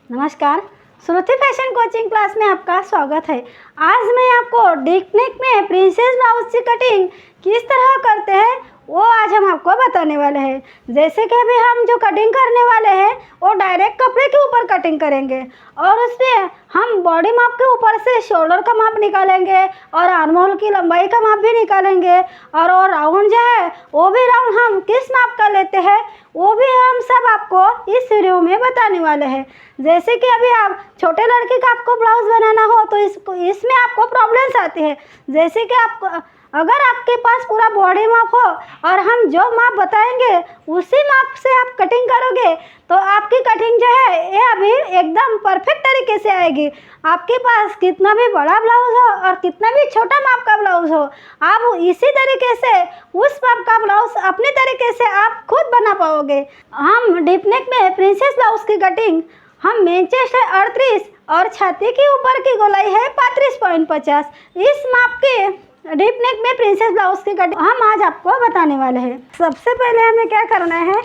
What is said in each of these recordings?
नमस्कार, श्रुति fashion coaching class में आपका स्वागत है। आज मैं आपको डीप नेक में प्रिंसेस ब्लाउज की कटिंग किस तरह करते हैं वो आज हम आपको बताने वाले हैं। जैसे कि अभी हम जो कटिंग करने वाले हैं वो डायरेक्ट कपड़े के ऊपर कटिंग करेंगे और उसमें हम बॉडी माप के ऊपर से शोल्डर का माप निकालेंगे और आर्म होल की लंबाई का माप भी निकालेंगे और वो राउंड जो है वो भी राउंड हम किस माप का लेते हैं वो भी हम सब आपको इस वीडियो में बताने वाले हैं। जैसे कि अभी आप छोटे लड़के का आपको ब्लाउज बनाना हो तो इसमें आपको प्रॉब्लम्स आती है। जैसे कि आपको अगर आपके पास पूरा बॉडी माप हो और हम जो माप बताएंगे उसी माप से आप कटिंग करोगे तो आपकी कटिंग जो है ये अभी एकदम परफेक्ट तरीके से आएगी। आपके पास कितना भी बड़ा ब्लाउज हो और कितना भी छोटा माप का ब्लाउज हो, आप इसी तरीके से उस माप का ब्लाउज अपने तरीके से आप खुद बना पाओगे। हम डीप नेक में प्रिंसेस ब्लाउज की कटिंग हम मेन चेस्ट है 38 और छाती के ऊपर की गोलाई है 35.50। इस माप के डीप नेक में प्रिंसेस ब्लाउज की कटिंग हम आज आपको बताने वाले हैं। सबसे पहले हमें क्या करना है,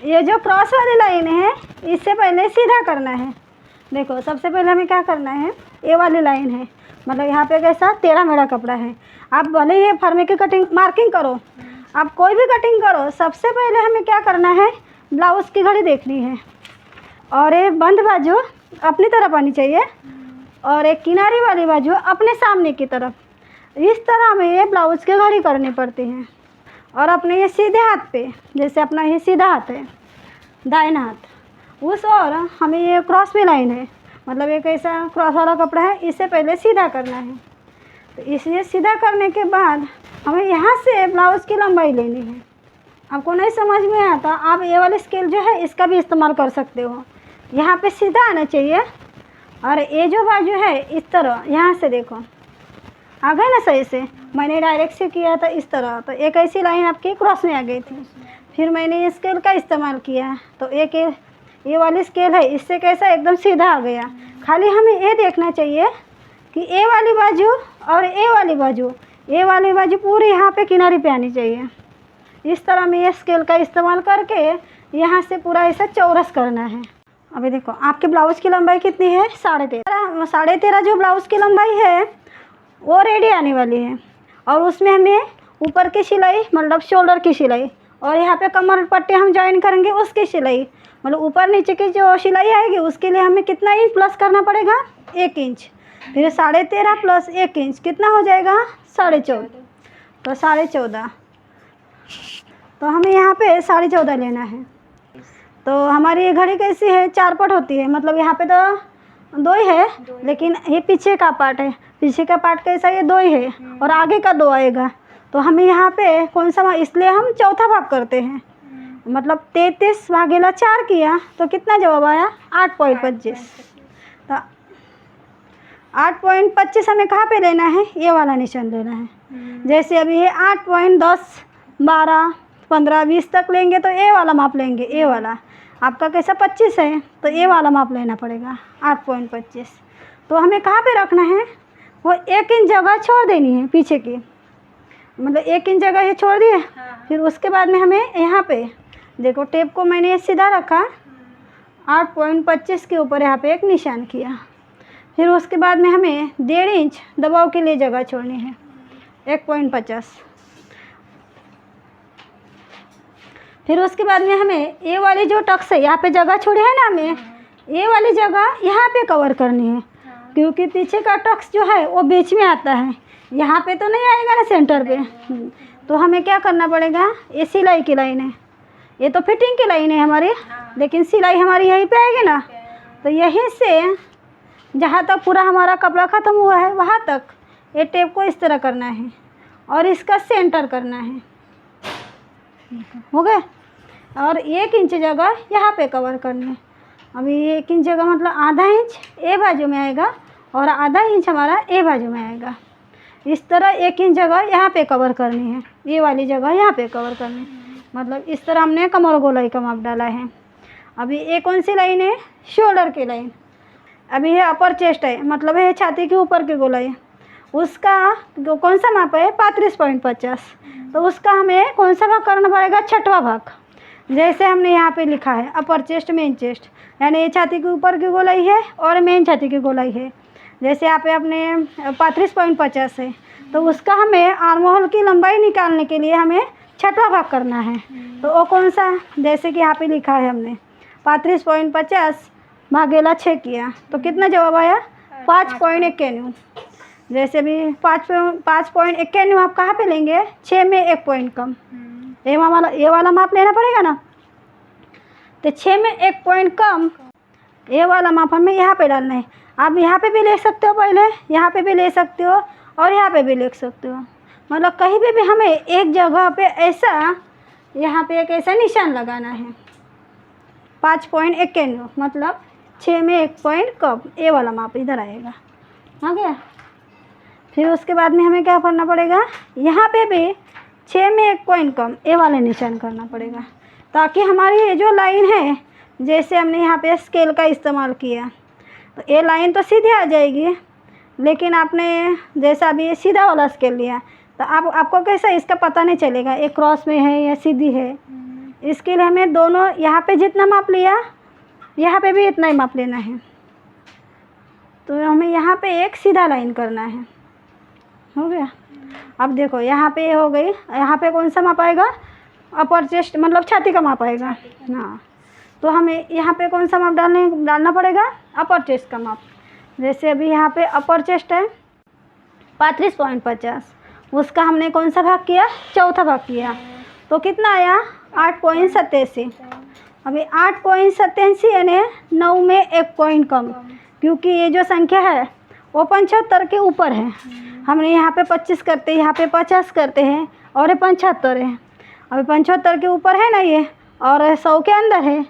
ये जो क्रॉस वाली लाइन है इससे पहले सीधा करना है। देखो सबसे पहले हमें क्या करना है, ये वाली लाइन है मतलब यहाँ पे कैसा टेढ़ा मेढ़ा कपड़ा है। आप भले ही फर्मे की कटिंग मार्किंग करो, आप कोई भी कटिंग करो, सबसे पहले हमें क्या करना है ब्लाउज की घड़ी देखनी है और ये बंद बाजू अपनी तरफ आनी चाहिए और एक किनारी वाली बाजू अपने सामने की तरफ। इस तरह हमें ये ब्लाउज की घड़ी करनी पड़ती है और अपने ये सीधे हाथ पे, जैसे अपना ये सीधा हाथ है दाहिना हाथ, उस और हमें ये क्रॉस भी लाइन है मतलब एक ऐसा क्रॉस वाला कपड़ा है, इससे पहले सीधा करना है। तो इसलिए सीधा करने के बाद हमें यहाँ से ब्लाउज की लंबाई लेनी है। आपको नहीं समझ में आता आप ये वाली स्केल जो है इसका भी इस्तेमाल कर सकते हो। यहाँ पे सीधा आना चाहिए और ये जो बाजू है इस तरह यहाँ से देखो आ गए ना सही से। मैंने डायरेक्ट से किया था इस तरह, तो एक ऐसी लाइन आपकी क्रॉस में आ गई थी। फिर मैंने ये स्केल का इस्तेमाल किया तो एक ये वाली स्केल है, इससे कैसा एकदम सीधा आ गया। खाली हमें ये देखना चाहिए कि ए वाली बाजू और ए वाली बाजू पूरी यहाँ पे किनारे पे आनी चाहिए। इस तरह में ये स्केल का इस्तेमाल करके यहाँ से पूरा ऐसा चौरस करना है। अभी देखो आपके ब्लाउज की लंबाई कितनी है 13.5। 13.5 जो ब्लाउज की लंबाई है वो रेडी आने वाली है और उसमें हमें ऊपर की सिलाई मतलब शोल्डर की सिलाई और यहाँ पे कमर पट्टी हम ज्वाइन करेंगे उसकी सिलाई मतलब ऊपर नीचे की जो सिलाई आएगी उसके लिए हमें कितना इंच प्लस करना पड़ेगा 1 इंच। फिर 13.5 प्लस 1 इंच कितना हो जाएगा 14.5। तो 14.5 तो हमें यहाँ पे 14.5 लेना है। तो हमारी ये घड़ी कैसी है 4 पट होती है मतलब यहाँ पे तो 2 ही है लेकिन ये पीछे का पार्ट है, पीछे का पार्ट कैसा ये 2 ही है और आगे का 2 आएगा। तो हमें यहाँ पे कौन सा इसलिए हम चौथा भाग करते हैं मतलब 33/4 किया तो कितना जवाब आया 8.25। तो 8.25 हमें कहाँ पे लेना है, ये वाला निशान लेना है। जैसे अभी ये 8.10 12 15 20 तक लेंगे तो ए वाला माप लेंगे। ए वाला आपका कैसा 25 है तो ए वाला माप लेना पड़ेगा 8.25। तो हमें कहाँ पे रखना है, वो 1 इंच जगह छोड़ देनी है पीछे की मतलब 1 इंच जगह ये छोड़ दिए। फिर उसके बाद में हमें यहाँ पे देखो टेप को मैंने ये सीधा रखा 8.25 के ऊपर यहाँ पे एक निशान किया। फिर उसके बाद में हमें 1.5 इंच दबाव के लिए जगह छोड़नी है 1.50। फिर उसके बाद में हमें ये वाली जो टक्स है यहाँ पे जगह छोड़ी है ना, हमें ये वाली जगह यहाँ पे कवर करनी है क्योंकि पीछे का टक्स जो है वो बीच में आता है, यहाँ पे तो नहीं आएगा ना सेंटर पे। तो हमें क्या करना पड़ेगा, ये सिलाई की लाइन है, ये तो फिटिंग की लाइन है हमारी लेकिन सिलाई हमारी यहीं पे आएगी ना। तो यहीं से जहाँ तक पूरा हमारा कपड़ा ख़त्म हुआ है वहाँ तक ये टेप को इस तरह करना है और इसका सेंटर करना है। हो गए और 1 इंच जगह यहाँ पे कवर करनी है। अभी 1 इंच जगह मतलब आधा इंच ए बाजू में आएगा और आधा इंच हमारा ए बाजू में आएगा। इस तरह 1 इंच जगह यहाँ पे कवर करनी है, ये वाली जगह यहाँ पे कवर करनी है मतलब इस तरह हमने कमर गोलाई का माप डाला है। अभी ये कौन सी लाइन है, शोल्डर की लाइन। अभी ये अपर चेस्ट है मतलब है छाती के ऊपर की गोलाई, उसका कौन सा माप है 35.50। तो उसका हमें कौन सा भाग करना पड़ेगा, छठवां भाग। जैसे हमने यहाँ पे लिखा है अपर चेस्ट मेन चेस्ट, यानी ये छाती के ऊपर की गोलाई है और मेन छाती की गोलाई है। जैसे यहाँ पे अपने 35.50 है, तो उसका हमें आर्म होल की लंबाई निकालने के लिए हमें छठवां भाग करना है। तो वो कौन सा, जैसे कि यहाँ पे लिखा है हमने 35.50 भागेला 6 किया, तो कितना जवाब आया 5.91। जैसे भी 5.91 आप कहाँ पे लेंगे, 6 में 1 पॉइंट कम, ये वाला माप लेना पड़ेगा ना। तो 6 में 1 पॉइंट कम, ये वाला माप हमें यहाँ पे डालना है। आप यहाँ पे भी ले सकते हो, पहले यहाँ पे भी ले सकते हो और यहाँ पे भी लिख सकते हो। मतलब कहीं पे भी हमें एक जगह पे ऐसा, यहाँ पे एक ऐसा निशान लगाना है 5.91, मतलब 6 में 1 पॉइंट कम, ये वाला माप इधर आएगा। आ गया। फिर उसके बाद में हमें क्या करना पड़ेगा, यहाँ पे भी 6 में 1 पॉइंट कम, ये वाले निशान करना पड़ेगा, ताकि हमारी ये जो लाइन है, जैसे हमने यहाँ पे स्केल का इस्तेमाल किया, तो ये लाइन तो सीधी आ जाएगी। लेकिन आपने जैसा अभी सीधा वाला स्केल लिया, तो आपको कैसा इसका पता नहीं चलेगा एक क्रॉस में है या सीधी है। इसके लिए हमें दोनों, यहाँ पे जितना माप लिया यहाँ पे भी इतना ही माप लेना है। तो हमें यहाँ पे एक सीधा लाइन करना है। हो गया। अब देखो यहाँ पे हो गई, यहाँ पे कौन सा माप आएगा, अपर चेस्ट मतलब छाती का माप आएगा। हाँ, तो हमें यहाँ पे कौन सा माप डालना पड़ेगा, अपर चेस्ट का माप। जैसे अभी यहाँ पे अपर चेस्ट है 35.50, उसका हमने कौन सा भाग किया, चौथा भाग किया, तो कितना आया 8.87। अभी 8.87 यानी 9 में 1 पॉइंट कम, क्योंकि ये जो संख्या है वो 75 के ऊपर है। हमने यहाँ पे 25 करते हैं, यहाँ पे 50 करते हैं और ये 75 है। अभी 75 के ऊपर है ना ये, और 100 के अंदर है,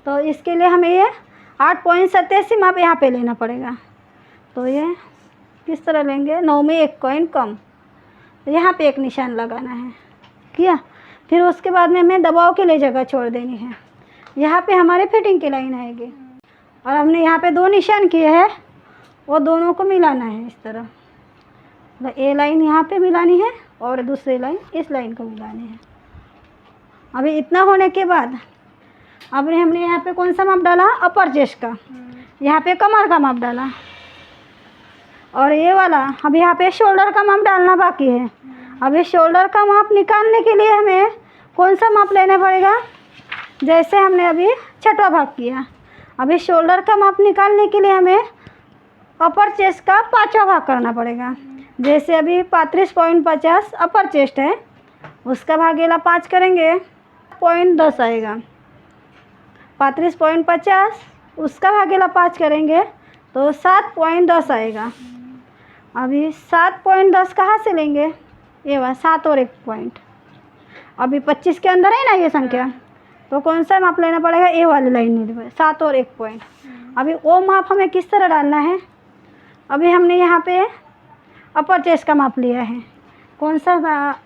तो इसके लिए हमें ये 8.87 माप यहाँ पे लेना पड़ेगा। तो ये किस तरह लेंगे, 9 में 1 पॉइंट कम, तो यहाँ पे एक निशान लगाना है। किया। फिर उसके बाद में हमें दबाव के लिए जगह छोड़ देनी है। यहाँ पे हमारे फिटिंग की लाइन आएगी, और हमने यहाँ पे 2 निशान किए हैं, वो दोनों को मिलाना है इस तरह। तो ये लाइन यहाँ पे मिलानी है और दूसरी लाइन इस लाइन को मिलानी है। अभी इतना होने के बाद अब हमने यहाँ पे कौन सा माप डाला, अपर चेस्ट का, यहाँ पे कमर का माप डाला, और ये वाला अब यहाँ पे शोल्डर का माप डालना बाकी है। अब ये शोल्डर का माप निकालने के लिए हमें कौन सा माप लेना पड़ेगा, जैसे हमने अभी छठवां भाग किया, अभी शोल्डर का माप निकालने के लिए हमें अपर चेस्ट का 5वां भाग करना पड़ेगा। जैसे अभी 35.50 अपर चेस्ट है, उसका भागेला 5 करेंगे 0.10 आएगा। 35.50 उसका भागेला 5 करेंगे तो 7.10 आएगा। अभी 7.10 कहाँ से लेंगे, ये वह 7 और 1 पॉइंट, अभी 25 के अंदर है ना ये संख्या, तो कौन सा माप लेना पड़ेगा, ए वाली लाइन में 7 और 1 पॉइंट। अभी वो माप हमें किस तरह डालना है, अभी हमने यहाँ पे अपर चेस्ट का माप लिया है, कौन सा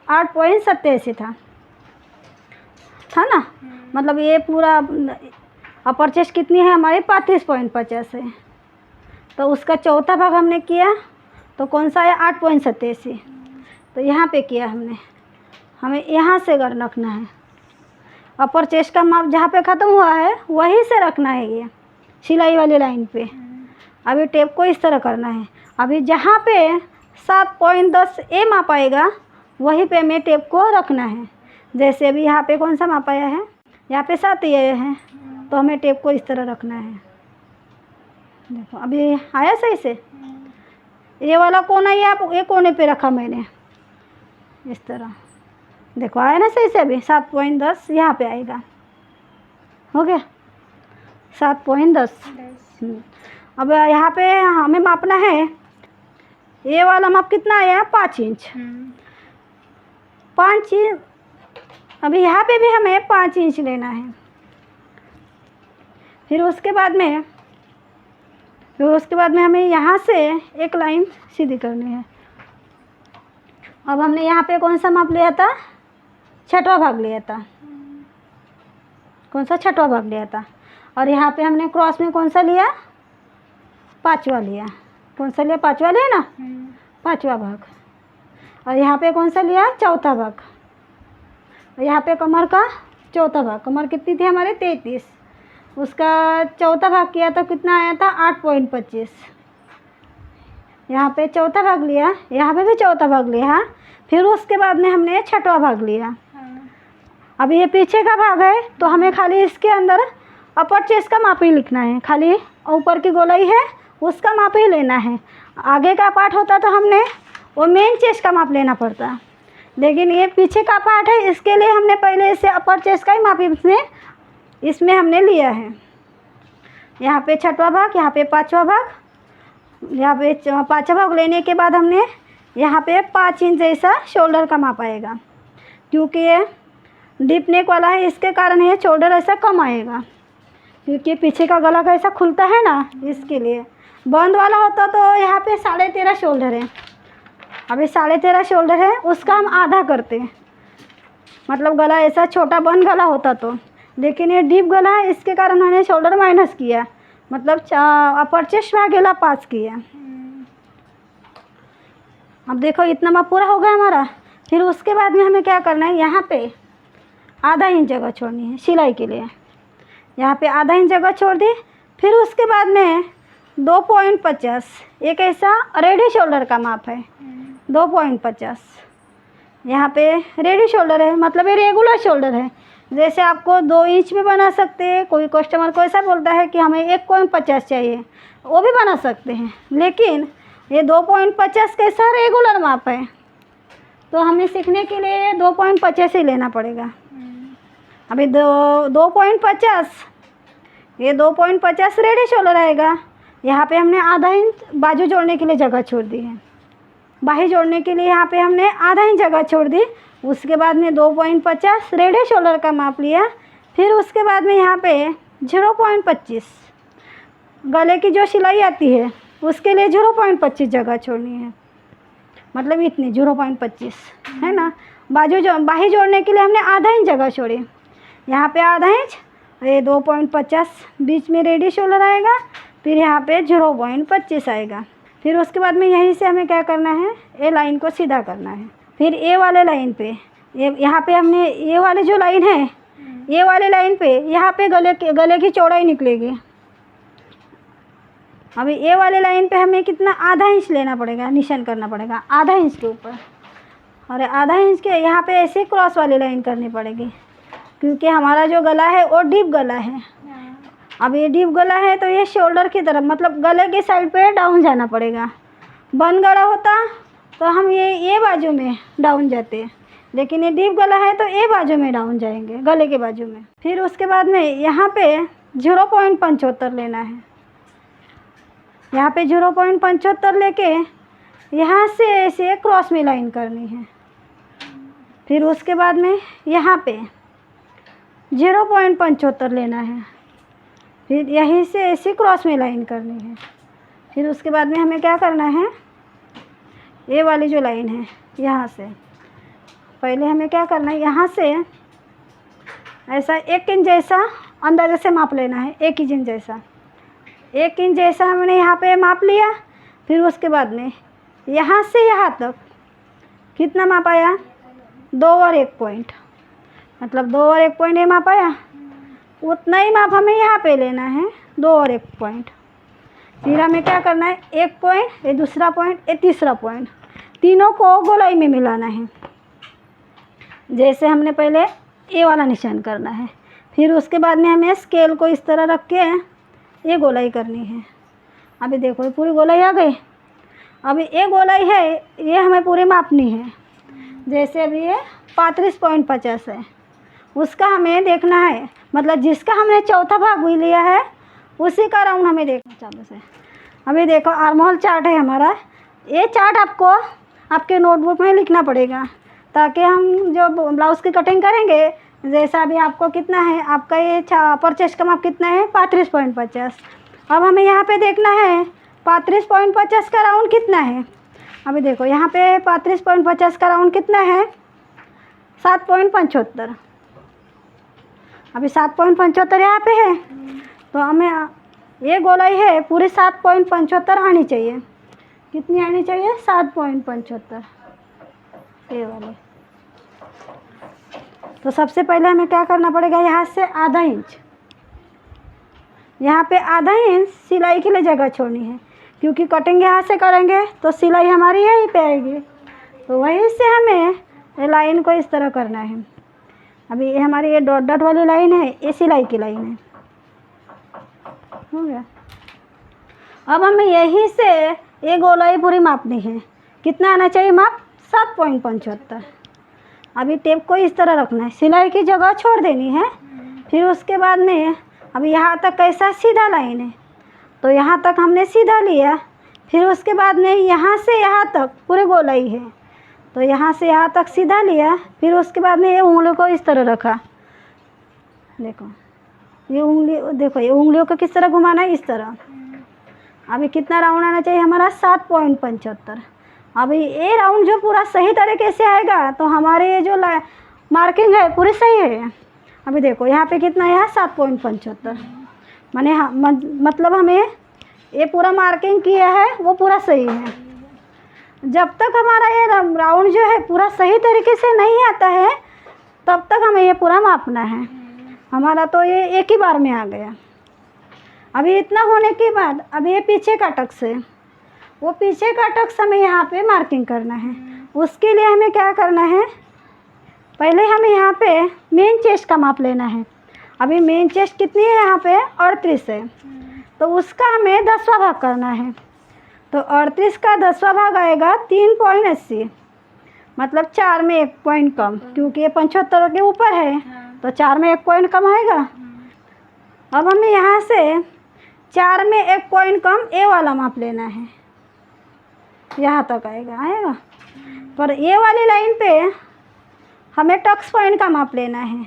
8.87 था ना, मतलब ये पूरा अपर चेस्ट कितनी है हमारी 35.50 है, तो उसका चौथा भाग हमने किया, तो कौन सा है 8.87, तो यहाँ पे किया हमने, हमें यहाँ से रखना है। अपर चेस्ट का माप जहाँ पे ख़त्म हुआ है वहीं से रखना है ये सिलाई वाली लाइन पे। अभी टेप को इस तरह करना है, अभी जहाँ पे 7.10 ए माप आएगा वहीं पे हमें टेप को रखना है। जैसे अभी यहाँ पे कौन सा माप आया है, यहाँ पे 7 ए है, तो हमें टेप को इस तरह रखना है। देखो अभी आया सही से, ये वाला कोना ये आप एक कोने पे रखा मैंने इस तरह, देखो आया ना सही से। अभी 7.10 यहाँ पे आएगा, हो गया 7.10। अब यहाँ पे हमें मापना है, ये वाला माप कितना आया 5 इंच, 5 इंच। अभी यहाँ पे भी हमें 5 इंच लेना है। फिर उसके बाद में हमें यहाँ से एक लाइन सीधी करनी है। अब हमने यहाँ पे कौन सा माप लिया था, छठवां भाग लिया था, कौन सा छठवां भाग लिया था, और यहाँ पे हमने क्रॉस में कौन सा लिया, 5वां लिया, कौन सा लिया 5वां लिया ना, 5वां भाग, और यहाँ पे कौन सा लिया, चौथा भाग, और यहाँ पे कमर का चौथा भाग, कमर कितनी थी हमारे 33, उसका चौथा भाग किया तो कितना आया था 8.25। यहाँ पे चौथा भाग लिया, यहाँ पे भी चौथा भाग लिया, फिर उसके बाद में हमने छठवां भाग लिया। अब ये पीछे का भाग है तो हमें खाली इसके अंदर अपर चेस्ट का माप ही लिखना है, खाली ऊपर की गोलाई है उसका माप ही लेना है। आगे का पार्ट होता तो हमने वो मेन चेस्ट का माप लेना पड़ता, लेकिन ये पीछे का पार्ट है, इसके लिए हमने पहले इसे अपर चेस्ट का ही माप इसमें हमने लिया है। यहाँ पे छठवां भाग, यहाँ पे पाँचवा भाग, यहाँ पे पाँचवा भाग लेने के बाद हमने यहाँ पे 5 इंच जैसा शोल्डर का माप आएगा, क्योंकि ये डीप नेक वाला है इसके कारण ये शोल्डर ऐसा कम आएगा, क्योंकि पीछे का गला का ऐसा खुलता है ना, इसके लिए। बंद वाला होता तो यहाँ पे 13.5 शोल्डर है, अभी 13.5 शोल्डर है, उसका हम आधा करते हैं, मतलब गला ऐसा छोटा बंद गला होता तो, लेकिन ये डीप गला है इसके कारण हमने शोल्डर माइनस किया, मतलब अपर चेस्ट भागेला 5 किया। अब देखो इतना माप पूरा हो गया हमारा। फिर उसके बाद में हमें क्या करना है, यहाँ पे आधा इंच जगह छोड़नी है सिलाई के लिए, यहाँ पे आधा इंच जगह छोड़ दी। फिर उसके बाद में 2.50 एक ऐसा रेडी शोल्डर का माप है, 2.50 यहाँ पे रेडी शोल्डर है, मतलब ये रेगुलर शोल्डर है। जैसे आपको 2 इंच में बना सकते हैं, कोई कस्टमर को ऐसा बोलता है कि हमें 1.50 चाहिए, वो भी बना सकते हैं, लेकिन ये 2.50 कैसा रेगुलर माप है, तो हमें सीखने के लिए 2.50 ही लेना पड़ेगा। अभी 2.50 ये 2.50 रेडी शोल्डर आएगा। यहाँ पे हमने आधा इंच बाजू जोड़ने के लिए जगह छोड़ दी है, बाही जोड़ने के लिए यहाँ पे हमने आधा इंच जगह छोड़ दी। उसके बाद में 2.50 रेडी शोल्डर का माप लिया। फिर उसके बाद में यहाँ पे 0.25 गले की जो सिलाई आती है उसके लिए 0.25 जगह छोड़नी है, मतलब इतनी 0.25 है ना। बाही जोड़ने के लिए हमने आधा इंच जगह छोड़ी, यहाँ पे आधा इंच, ये 2.50 बीच में रेडी शोल्डर आएगा, फिर यहाँ पे 0.25 आएगा। फिर उसके बाद में यहीं से हमें क्या करना है, ए लाइन को सीधा करना है। फिर ए वाले लाइन पे यहाँ पे हमने ए वाले जो लाइन है, ए वाले लाइन पे यहाँ पे गले की चौड़ाई निकलेगी। अभी ए वाले लाइन पे हमें कितना आधा इंच लेना पड़ेगा, निशान करना पड़ेगा आधा इंच के ऊपर, और आधा इंच के यहाँ पे ऐसे क्रॉस वाली लाइन करनी पड़ेगी, क्योंकि हमारा जो गला है वो डीप गला है। अब ये डीप गला है तो ये शोल्डर की तरफ, मतलब गले की साइड पे डाउन जाना पड़ेगा। बंद गला होता तो हम ये बाजू में डाउन जाते, लेकिन ये डीप गला है तो ये बाजू में डाउन जाएंगे, गले के बाजू में। फिर उसके बाद में यहाँ पे 0.75 लेना है, यहाँ पे 0.75 लेके यहाँ से ऐसे क्रॉस में लाइन करनी है। फिर उसके बाद में यहाँ पे 0.75 लेना है, फिर यहीं से ऐसे क्रॉस में लाइन करनी है। फिर उसके बाद में हमें क्या करना है, ये वाली जो लाइन है यहाँ से पहले हमें क्या करना है, यहाँ से ऐसा 1 इंच जैसा अंदाजे से माप लेना है, 1 इंच जैसा, 1 इंच जैसा हमने यहाँ पे माप लिया। फिर उसके बाद में यहाँ से यहाँ तक कितना माप आया, 2 और 1 पॉइंट, मतलब 2 और 1 पॉइंट ये माप आया, उतना ही माप हमें यहाँ पे लेना है, 2 और 1 पॉइंट। फिर हमें क्या करना है, 1 पॉइंट, ये दूसरा पॉइंट, ये तीसरा पॉइंट, तीनों को गोलाई में मिलाना है। जैसे हमने पहले ए वाला निशान करना है, फिर उसके बाद में हमें स्केल को इस तरह रख के ये गोलाई करनी है। अभी देखो ये पूरी गोलाई आ गई। अभी ये गोलाई है ये हमें पूरी मापनी है। जैसे अभी ये 35.50 है, उसका हमें देखना है, मतलब जिसका हमने चौथा भाग भी लिया है उसी का राउंड हमें देखना चालू से। अभी देखो आर्म होल चार्ट है हमारा, ये चार्ट आपको आपके नोटबुक में लिखना पड़ेगा, ताकि हम जो ब्लाउज़ की कटिंग करेंगे, जैसा अभी आपको कितना है, आपका ये अपर चेस्ट का माप कितना है, 35.50। अब हमें यहाँ पे देखना है 35.50 का राउंड कितना है। अभी देखो यहाँ पे 35.50 का राउंड कितना है, 7.75। अभी 7.75 यहाँ पे है, तो हमें ये गोलाई है पूरी 7.75 आनी चाहिए। कितनी आनी चाहिए, 7.75 ये वाले। तो सबसे पहले हमें क्या करना पड़ेगा, यहाँ से आधा इंच, यहाँ पे आधा इंच सिलाई के लिए जगह छोड़नी है, क्योंकि कटिंग यहाँ से करेंगे तो सिलाई हमारी यहीं पे आएगी। तो वहीं से हमें लाइन को इस तरह करना है। अभी ये हमारी ये डॉट डॉट वाली लाइन है, ये सिलाई की लाइन है, हो गया। अब हमें यहीं से ये गोलाई पूरी मापनी है। कितना आना चाहिए माप, 7.75। अभी टेप को इस तरह रखना है, सिलाई की जगह छोड़ देनी है। फिर उसके बाद में अभी यहाँ तक कैसा सीधा लाइन है, तो यहाँ तक हमने सीधा लिया। फिर उसके बाद में यहाँ से यहाँ तक पूरे गोलाई है, तो यहाँ से यहाँ तक सीधा लिया। फिर उसके बाद में ये उंगलियों को इस तरह रखा, देखो ये उंगली, देखो ये उंगलियों को किस तरह घुमाना है, इस तरह। अभी कितना राउंड आना चाहिए हमारा, 7.75। अभी ये राउंड जो पूरा सही तरीके से आएगा तो हमारे ये जो मार्किंग है पूरी सही है। अभी देखो यहाँ पे कितना है, 7.75, माने मतलब हमें ये पूरा मार्किंग किया है वो पूरा सही है। जब तक हमारा ये राउंड जो है पूरा सही तरीके से नहीं आता है तब तक हमें ये पूरा मापना है। हमारा तो ये एक ही बार में आ गया। अभी इतना होने के बाद अभी ये पीछे का टक्स है, वो पीछे का टक्स हमें यहाँ पे मार्किंग करना है। उसके लिए हमें क्या करना है, पहले हमें यहाँ पे मेन चेस्ट का माप लेना है। अभी मेन चेस्ट कितनी है यहाँ पे, 38 है, तो उसका हमें 10वां भाग करना है। तो 38 का 10वां भाग आएगा 3.80, मतलब 4 में 1 पॉइंट कम, क्योंकि ये 75 के ऊपर है तो 4 में 1 पॉइंट कम आएगा। अब हमें यहाँ से 4 में 1 पॉइंट कम ए वाला माप लेना है, यहाँ तक आएगा। पर ए वाली लाइन पे हमें टक्स पॉइंट का माप लेना है।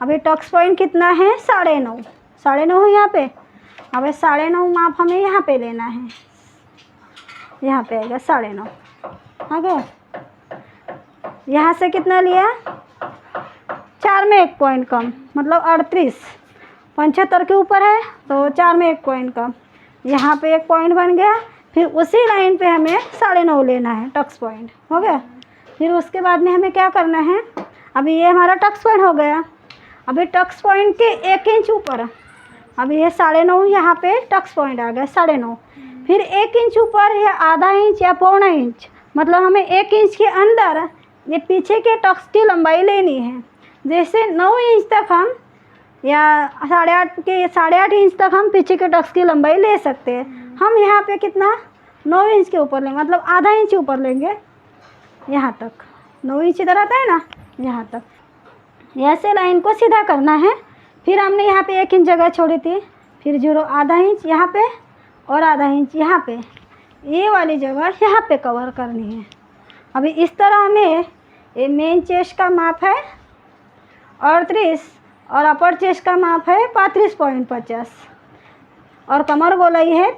अभी टक्स पॉइंट कितना है, 9.5 है यहाँ पे। अब 9.5 माप हमें यहाँ पे लेना है, यहाँ पे आएगा 9.5, आ गया। यहाँ से कितना लिया, 4 में 1 पॉइंट कम, मतलब 38, 75 के ऊपर है तो 4 में 1 पॉइंट कम, यहाँ पे 1 पॉइंट बन गया। फिर उसी लाइन पे हमें 9.5 लेना है, टक्स पॉइंट हो गया। फिर उसके बाद में हमें क्या करना है, अभी ये हमारा टक्स पॉइंट हो गया। अभी टक्स पॉइंट के 1 इंच ऊपर, अभी ये 9.5 यहाँ पे टक्स पॉइंट आ गया 9.5। फिर 1 इंच ऊपर या आधा इंच या पौना इंच, मतलब हमें 1 इंच के अंदर ये पीछे के टक्स की लंबाई लेनी है। जैसे 9 इंच तक हम या 8.5 इंच तक हम पीछे के टक्स की लंबाई ले सकते हैं। हम यहाँ पे कितना, 9 इंच के ऊपर लेंगे, मतलब आधा इंच ऊपर लेंगे, यहाँ तक 9 इंच इधर आता है ना, यहाँ तक। ऐसे लाइन को सीधा करना है। फिर हमने यहाँ पे 1 इंच जगह छोड़ी थी, फिर 0 आधा इंच यहाँ पे और आधा इंच यहाँ पे, ये वाली जगह यहाँ पे कवर करनी है। अभी इस तरह हमें ये मेन चेस्ट का माप है 38 और अपर चेस्ट का माप है 35.50 और कमर गोलाई है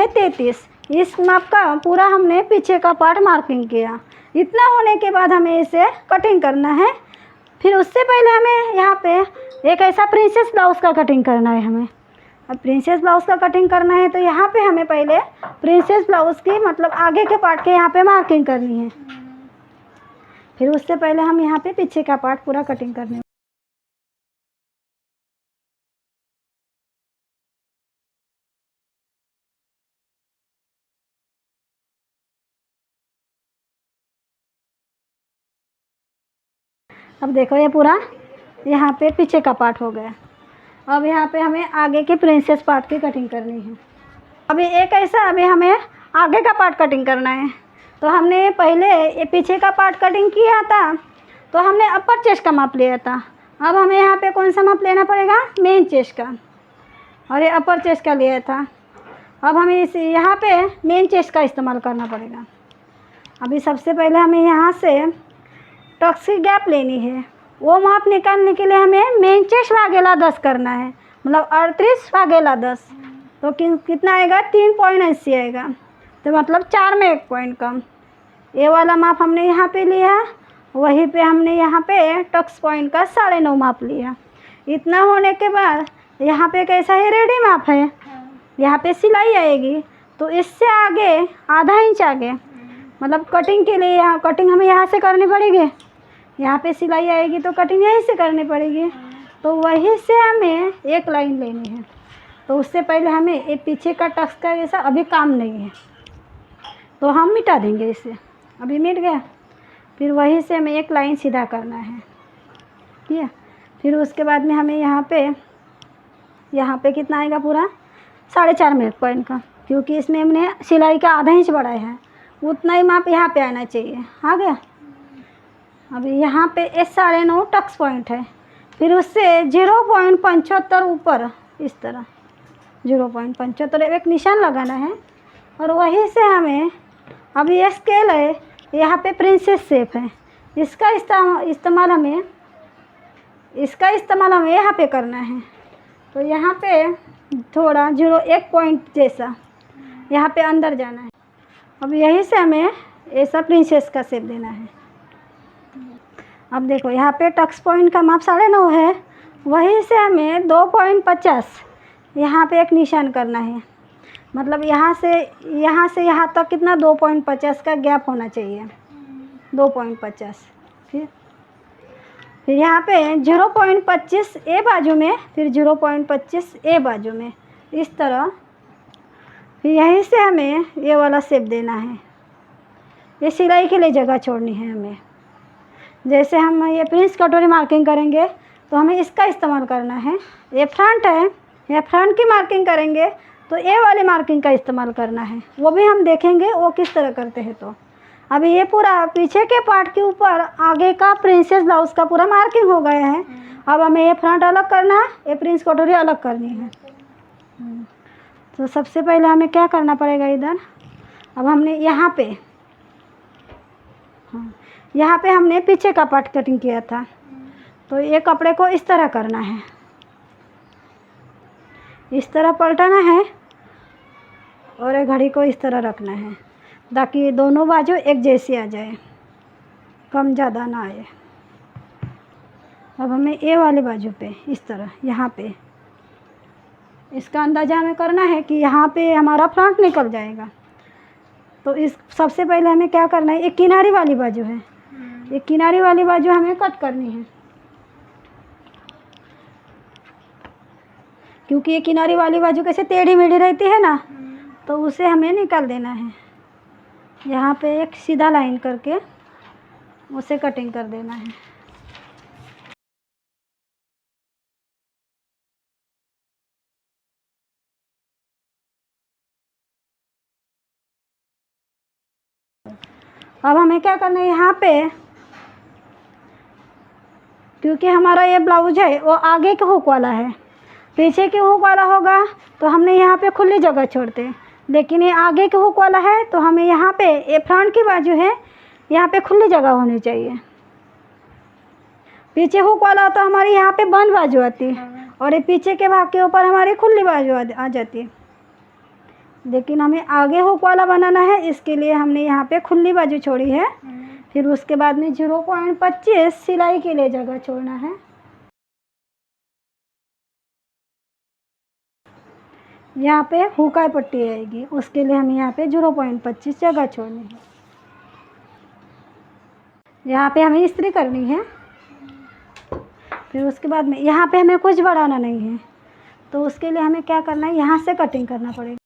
33 इस माप का पूरा हमने पीछे का पार्ट मार्किंग किया। इतना होने के बाद हमें इसे कटिंग करना है। फिर उससे पहले हमें यहाँ पे एक ऐसा प्रिंसेस ब्लाउज़ का कटिंग करना है हमें। अब प्रिंसेस ब्लाउज़ का कटिंग करना है तो यहाँ पे हमें पहले प्रिंसेस ब्लाउज़ की मतलब आगे के पार्ट के यहाँ पे मार्किंग करनी है। फिर उससे पहले हम यहाँ पे पीछे का पार्ट पूरा कटिंग करने। अब देखो ये पूरा यहाँ पे पीछे का पार्ट हो गया। अब यहाँ पे हमें आगे के प्रिंसेस पार्ट की कटिंग करनी है। अभी एक ऐसा अभी हमें आगे का पार्ट कटिंग करना है। तो हमने पहले ये पीछे का पार्ट कटिंग किया था तो हमने अपर चेस्ट का माप लिया था। अब हमें यहाँ पे कौन सा माप लेना पड़ेगा, मेन चेस्ट का, और ये अपर चेस्ट का लिया था। अब हमें इस यहाँ पे मेन चेस्ट का इस्तेमाल करना पड़ेगा। अभी सबसे पहले हमें यहाँ से टक्स की गैप लेनी है। वो माप निकालने के लिए हमें मेन चेस्ट भागेला 10 करना है, मतलब 38 भागेला 10, तो कितना आएगा, 3.80 आएगा। तो मतलब 4 में 1 पॉइंट कम। ये वाला माप हमने यहाँ पे लिया, वहीं पे हमने यहाँ पे टक्स पॉइंट का 9.5 माप लिया। इतना होने के बाद यहाँ पे कैसा है, रेडी माप है, यहाँ पे सिलाई आएगी। तो इससे आगे आधा इंच आगे, मतलब कटिंग के लिए यहाँ कटिंग हमें यहाँ से करनी पड़ेगी। यहाँ पे सिलाई आएगी तो कटिंग यहीं से करनी पड़ेगी। तो वहीं से हमें एक लाइन लेनी है। तो उससे पहले हमें ये पीछे का टक्स का ऐसा अभी काम नहीं है, तो हम मिटा देंगे इसे। अभी मिट गया। फिर वहीं से हमें एक लाइन सीधा करना है, ठीक है। फिर उसके बाद में हमें यहाँ पे कितना आएगा, पूरा 4.5 मीटर पॉइंट का, क्योंकि इसमें हमने सिलाई का आधा इंच बढ़ाया है, उतना ही माप यहाँ पे आना चाहिए। आ गया। अभी यहाँ पे 9.5 टक्स पॉइंट है। फिर उससे 0.75 ऊपर इस तरह 0.75 एक निशान लगाना है। और वहीं से हमें अभी ये स्केल है, यहाँ पे प्रिंसेस शेप है, इसका इस्तेमाल हमें यहाँ पे करना है। तो यहाँ पे थोड़ा 0.1 पॉइंट जैसा यहाँ पे अंदर जाना है। अब यहीं से हमें ऐसा प्रिंसेस का शेप देना है। अब देखो यहाँ पे टक्स पॉइंट का माप 9.5 है, वहीं से हमें 2.50 यहाँ पे एक निशान करना है। मतलब यहाँ से यहाँ तक कितना 2.50 का गैप होना चाहिए, 2.50। फिर यहाँ पे 0.25 ए बाजू में, फिर 0.25 ए बाजू में, इस तरह। फिर यहीं से हमें ये वाला शेप देना है। ये सिलाई के लिए जगह छोड़नी है हमें। जैसे हम ये प्रिंस कटोरी मार्किंग करेंगे तो हमें इसका इस्तेमाल करना है। ये फ्रंट है, ये फ्रंट की मार्किंग करेंगे तो ए वाली मार्किंग का इस्तेमाल करना है। वो भी हम देखेंगे वो किस तरह करते हैं। तो अभी ये पूरा पीछे के पार्ट के ऊपर आगे का प्रिंसेस ब्लाउज का पूरा मार्किंग हो गया है। अब हमें ये फ्रंट अलग करना है, ये प्रिंस कटोरी अलग करनी है। तो सबसे पहले हमें क्या करना पड़ेगा, इधर अब हमने यहाँ पे हमने पीछे का पार्ट कटिंग किया था, तो ये कपड़े को इस तरह करना है, इस तरह पलटाना है और ये घड़ी को इस तरह रखना है ताकि दोनों बाजू एक जैसी आ जाए, कम ज़्यादा ना आए। अब हमें ए वाले बाजू पे इस तरह यहाँ पे इसका अंदाज़ा हमें करना है कि यहाँ पे हमारा फ्रंट निकल जाएगा। तो इस सबसे पहले हमें क्या करना है, एक किनारी वाली बाजू है, एक किनारी वाली बाजू हमें कट करनी है, क्योंकि ये किनारी वाली बाजू कैसे टेढ़ी मेढ़ी रहती है ना, तो उसे हमें निकाल देना है। यहाँ पे एक सीधा लाइन करके उसे कटिंग कर देना है। अब हमें क्या करना है, यहाँ पे क्योंकि हमारा ये ब्लाउज है वो आगे के हुक वाला है, पीछे के हुक वाला होगा तो हमने यहाँ पे खुली जगह छोड़ते हैं, लेकिन ये आगे के हुक वाला है तो हमें यहाँ पे ये फ्रंट की बाजू है, यहाँ पे खुली जगह होनी चाहिए। पीछे हुक वाला तो हमारी यहाँ पे बंद बाजू आती है और ये पीछे के भाग के ऊपर हमारी खुली बाजू आ जाती है, लेकिन हमें आगे हुक वाला बनाना है, इसके लिए हमने यहाँ पे खुली बाजू छोड़ी है। फिर उसके बाद में 0.25 सिलाई के लिए जगह छोड़ना है। यहाँ पे हुकाई पट्टी आएगी, उसके लिए हमें यहाँ पे 0.25 जगह छोड़नी है। यहाँ पे हमें इस्त्री करनी है। फिर उसके बाद में यहाँ पे हमें कुछ बढ़ाना नहीं है, तो उसके लिए हमें क्या करना है, यहाँ से कटिंग करना पड़ेगा।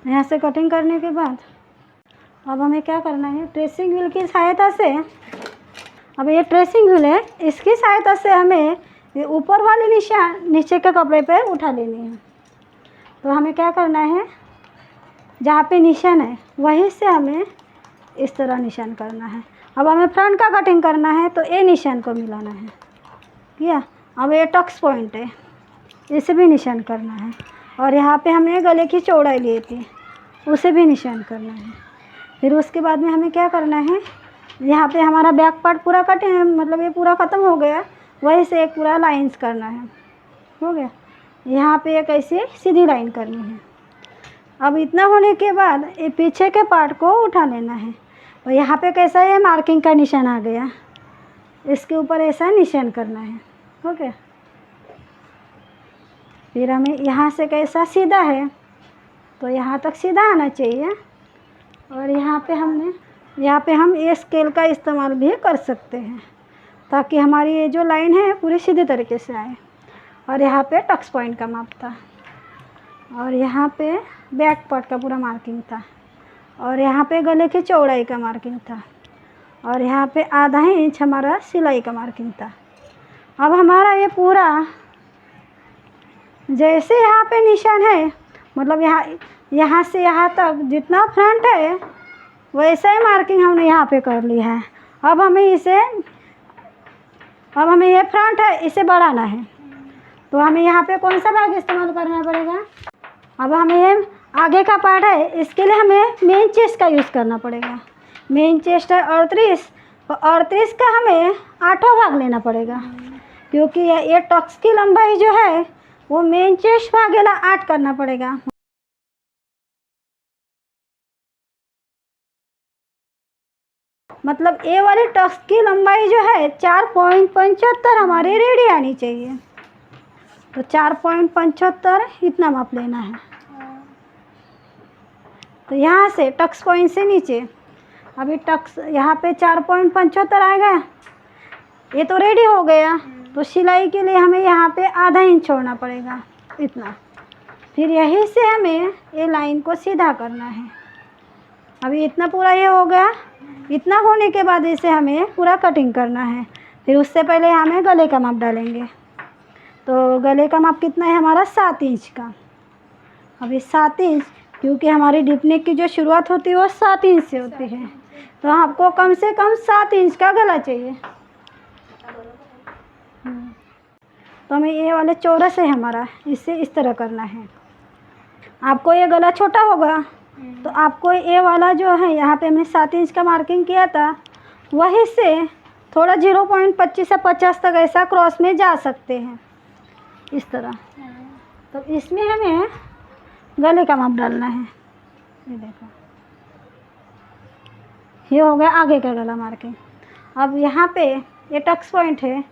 यहाँ से कटिंग करने के बाद अब हमें क्या करना है, ट्रेसिंग व्हील की सहायता से, अब ये ट्रेसिंग व्हील है, इसकी सहायता से हमें ये ऊपर वाली निशान नीचे के कपड़े पे उठा लेनी है। तो हमें क्या करना है, जहाँ पे निशान है वहीं से हमें इस तरह निशान करना है। अब हमें फ्रंट का कटिंग करना है तो ये निशान को मिलाना है, किया। अब ये टक्स पॉइंट है, इसे भी निशान करना है। और यहाँ पे हमने गले की चौड़ाई ली थी, उसे भी निशान करना है। फिर उसके बाद में हमें क्या करना है, यहाँ पे हमारा बैक पार्ट पूरा कटे हैं, मतलब ये पूरा ख़त्म हो गया, वहीं से एक पूरा लाइंस करना है, हो गया। यहाँ पे एक ऐसी सीधी लाइन करनी है। अब इतना होने के बाद ये पीछे के पार्ट को उठा लेना है और यहाँ पे कैसा है, मार्किंग का निशान आ गया, इसके ऊपर ऐसा निशान करना है, हो गया। फिर हमें यहाँ से कैसा सीधा है तो यहाँ तक सीधा आना चाहिए और यहाँ पे हम ये स्केल का इस्तेमाल भी कर सकते हैं ताकि हमारी ये जो लाइन है पूरी सीधे तरीके से आए। और यहाँ पे टक्स पॉइंट का माप था, और यहाँ पे बैक पार्ट का पूरा मार्किंग था, और यहाँ पे गले की चौड़ाई का मार्किंग था, और यहाँ पे आधा इंच हमारा सिलाई का मार्किंग था। अब हमारा ये पूरा जैसे यहाँ पे निशान है, मतलब यहाँ से यहाँ तक जितना फ्रंट है वैसा ही मार्किंग हमने यहाँ पे कर लिया है। अब हमें ये फ्रंट है, इसे बढ़ाना है, तो हमें यहाँ पे कौन सा भाग इस्तेमाल करना पड़ेगा। अब हमें ये आगे का पार्ट है, इसके लिए हमें मेन चेस्ट का यूज़ करना पड़ेगा। मेन चेस्ट है 38, तो 38 का हमें 8वां भाग लेना पड़ेगा, क्योंकि ये टक्स की लंबाई जो है वो मेन चेस्ट भागेला 8 करना पड़ेगा। मतलब ए वाली टक्स की लंबाई जो है 4.75 हमारी रेडी आनी चाहिए। तो 4.75 इतना माप लेना है। तो यहाँ से टक्स पॉइंट से नीचे अभी टक्स यहाँ पे 4.75 आएगा, ये तो रेडी हो गया। तो सिलाई के लिए हमें यहाँ पे आधा इंच छोड़ना पड़ेगा, इतना। फिर यहीं से हमें ये लाइन को सीधा करना है। अभी इतना पूरा ये हो गया। इतना होने के बाद इसे हमें पूरा कटिंग करना है। फिर उससे पहले हमें गले का माप डालेंगे। तो गले का माप कितना है हमारा 7 इंच का। अभी 7 इंच, क्योंकि हमारी डीप नेक की जो शुरुआत होती है वो 7 इंच से होती है, तो आपको कम से कम 7 इंच का गला चाहिए। तो हमें ये वाले चौरस है हमारा, इससे इस तरह करना है। आपको ये गला छोटा होगा तो आपको ये वाला जो है यहाँ पे हमने 7 इंच का मार्किंग किया था, वहीं से थोड़ा 0.25 से 50 तक ऐसा क्रॉस में जा सकते हैं, इस तरह। तो इसमें हमें गले का माप डालना है। ये देखो, ये हो गया आगे का गला मार्किंग। अब यहाँ पे ये टक्स पॉइंट है,